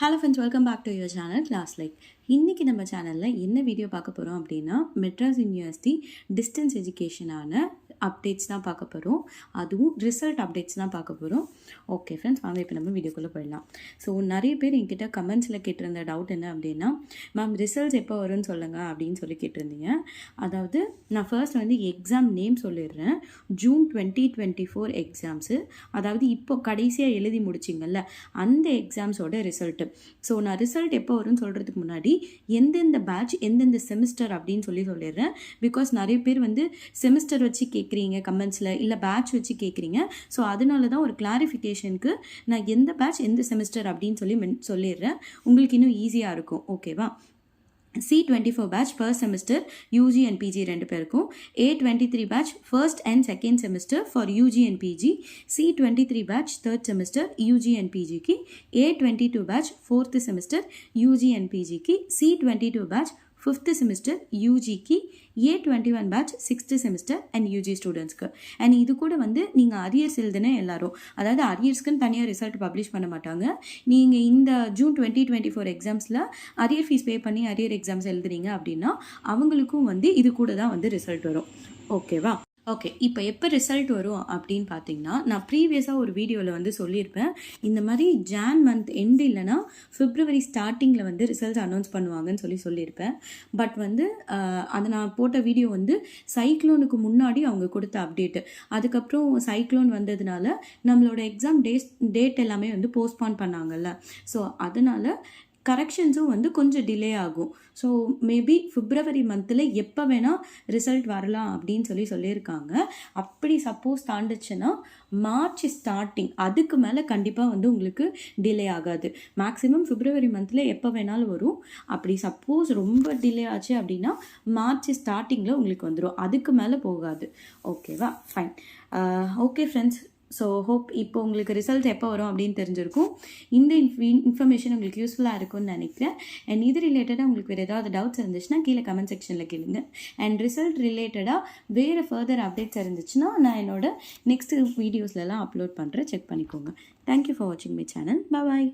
Hello friends, welcome back to your channel class like. இன்றைக்கி நம்ம சேனலில் என்ன வீடியோ பார்க்க போகிறோம் அப்படின்னா, மெட்ராஸ் யூனிவர்சிட்டி டிஸ்டன்ஸ் எஜுகேஷனான அப்டேட்ஸ் தான் பார்க்க போகிறோம். அதுவும் ரிசல்ட் அப்டேட்ஸ் தான் பார்க்க போகிறோம். ஓகே ஃப்ரெண்ட்ஸ், வாங்க இப்போ நம்ம வீடியோக்குள்ளே போயிடலாம். ஸோ நிறைய பேர் என்கிட்ட கமெண்ட்ஸில் கேட்டிருந்த டவுட் என்ன அப்படின்னா, மேம் ரிசல்ட்ஸ் எப்போ வரும்னு சொல்லுங்கள் அப்படின்னு சொல்லி கேட்டிருந்தீங்க. அதாவது நான் ஃபர்ஸ்ட் வந்து எக்ஸாம் நேம் சொல்லிடுறேன். ஜூன் 2024 எக்ஸாம்ஸு, அதாவது இப்போ கடைசியாக எழுதி முடிச்சிங்கல்ல அந்த எக்ஸாம்ஸோட ரிசல்ட்டு. ஸோ நான் ரிசல்ட் எப்போ வரும்னு சொல்கிறதுக்கு முன்னாடி எந்தெந்த பேட்ச் எந்தெந்த செமிஸ்டர் அப்படின்னு சொல்லிடுறேன். பிகாஸ் நிறைய பேர் வந்து செமிஸ்டர் வச்சு கேட்குறீங்க கமெண்ட்ஸில், இல்லை பேட்ச் வச்சு கேட்குறீங்க. ஸோ அதனால தான் ஒரு கிளாரிஃபிகேஷனுக்கு நான் எந்த பேட்ச் எந்த செமிஸ்டர் அப்படின்னு சொல்லிடுறேன். உங்களுக்கு இன்னும் ஈஸியாக இருக்கும். ஓகேவா? C24 batch first semester UG and PG ரெண்டு பேருக்கும், A23 batch first and second semester for UG and PG, C23 batch third semester UG and PG की, A22 batch fourth semester UG and PG की, C22 batch fifth semester யூஜிக்கு, A21 batch sixth semester and UG ஸ்டூடெண்ட்ஸ்க்கு. And இது கூட வந்து நீங்கள் arrears எழுதுன எல்லாரும், அதாவது அரியர்ஸ்க்குன்னு தனியாக ரிசல்ட் பப்ளிஷ் பண்ண மாட்டாங்க. நீங்கள் இந்த ஜூன் 2024 எக்ஸாம்ஸில் அரியர் ஃபீஸ் பே பண்ணி அரியர் எக்ஸாம்ஸ் எழுதுறீங்க அப்படின்னா அவங்களுக்கும் வந்து இது கூட தான் வந்து ரிசல்ட் வரும். ஓகேவா? ஓகே, இப்போ எப்போ ரிசல்ட் வரும் அப்படின்னு பார்த்தீங்கன்னா, நான் ப்ரீவியஸாக ஒரு வீடியோவில் வந்து சொல்லியிருப்பேன். இந்த மாதிரி ஜான் மந்த் எண்டு இல்லைனா பிப்ரவரி ஸ்டார்டிங்கில் வந்து ரிசல்ட்ஸ் அனௌன்ஸ் பண்ணுவாங்கன்னு சொல்லியிருப்பேன். பட் வந்து அதை நான் போட்ட வீடியோ வந்து சைக்ளோனுக்கு முன்னாடி அவங்க கொடுத்த அப்டேட்டு. அதுக்கப்புறம் சைக்ளோன் வந்ததுனால நம்மளோட எக்ஸாம் டேட் எல்லாமே வந்து போஸ்ட்பான் பண்ணாங்கல்ல. ஸோ அதனால் கரெக்ஷன்ஸும் வந்து கொஞ்சம் டிலே ஆகும். ஸோ மேபி பிப்ரவரி மந்தில் எப்போ வேணால் ரிசல்ட் வரலாம் அப்படின்னு சொல்லியிருக்காங்க. அப்படி சப்போஸ் தாண்டுச்சுன்னா மார்ச் ஸ்டார்டிங், அதுக்கு மேலே கண்டிப்பாக வந்து உங்களுக்கு டிலே ஆகாது. மேக்ஸிமம் பிப்ரவரி மந்தில் எப்போ வேணாலும் வரும். அப்படி சப்போஸ் ரொம்ப டிலே ஆச்சு அப்படின்னா மார்ச் ஸ்டார்டிங்கில் உங்களுக்கு வந்துடும், அதுக்கு மேலே போகாது. ஓகேவா? Fine. Okay friends, so hope இப்போ உங்களுக்கு ரிசல்ட் எப்போ வரும் அப்படின்னு தெரிஞ்சிருக்கும். இந்த இன்ஃபர்மேஷன் உங்களுக்கு யூஸ்ஃபுல்லாக இருக்கும்னு நினைக்கிறேன். அண்ட் இது ரிலேட்டடாக உங்களுக்கு வேறு ஏதாவது டவுட்ஸ் இருந்துச்சுன்னா கீழே கமெண்ட் செக்ஷனில் கேளுங்க. அண்ட் ரிசல்ட் ரிலேட்டடாக வேறு ஃபர்தர் அப்டேட்ஸ் இருந்துச்சுன்னா நான் என்னோட நெக்ஸ்ட் வீடியோஸ்லலாம் அப்லோட் பண்ணுறேன், செக் பண்ணிக்கோங்க. தேங்க்யூ ஃபார் வாட்சிங் மை சேனல். பாய்.